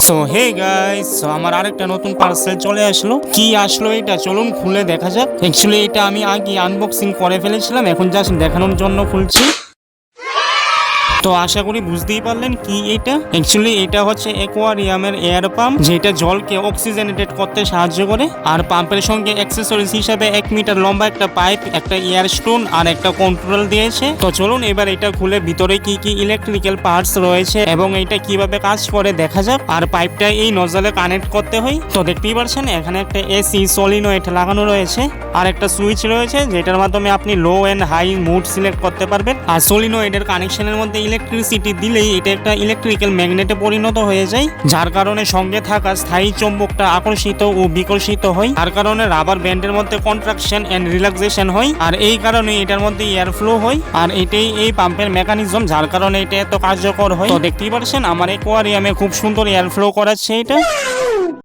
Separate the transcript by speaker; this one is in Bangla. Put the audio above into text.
Speaker 1: সো হে গাইস, আমার আরেকটা নতুন পার্সেল চলে আসলো। কি আসলো এটা, চলুন খুলে দেখা যাক। অ্যাকচুয়ালি এটা আমি আগে আনবক্সিং করে ফেলেছিলাম, এখন জাস্ট দেখানোর জন্য খুলছি। তো আশা করি বুঝতেই পারলেন কি এটা। অ্যাকচুয়ালি এটা হচ্ছে অ্যাকোয়ারিয়ামের এয়ার পাম্প, যেটা জলকে অক্সিজেনেটেড করতে সাহায্য করে। আর পাম্পের সঙ্গে অ্যাক্সেসরিজ হিসাবে 1 মিটার লম্বা একটা পাইপ, একটা এয়ার স্টোন আর একটা কন্ট্রোল দিয়েছে। তো চলুন এবার এটা খুলে ভিতরে কি কি ইলেকট্রিক্যাল পার্টস রয়েছে এবং এটা কিভাবে কাজ করে দেখা যাক। আর পাইপটা এই নজলে কানেক্ট করতে হয়। তো দেখতেই পাচ্ছেন এখানে একটা এসি সলিনয়েড লাগানো রয়েছে আর একটা সুইচ রয়েছে, যেটার মাধ্যমে আপনি low and high mode select করতে পারবেন। আর সলিনয়েডের কানেকশনের মধ্যে ইলেকট্রিসিটি দিলেই এটা একটা ইলেকট্রিক্যাল ম্যাগনেটে পরিণত হয়ে যায়, যার কারণে সঙ্গে থাকা স্থায়ী চুম্বকটা আকর্ষিত ও বিকর্ষিত হয়। তার কারণে রাবার ব্যান্ডের মধ্যে কন্ট্রাকশন এন্ড রিল্যাক্সেশন হয়, আর এই কারণে এটার মধ্যে এয়ার ফ্লো হয়। আর এটাই এই পাম্পের মেকানিজম, যার কারণে এটা এত কার্যকর হয়। তো দেখতেই পাচ্ছেন আমার অ্যাকোয়ারিয়ামে খুব সুন্দর এয়ার ফ্লো করাচ্ছে এটা।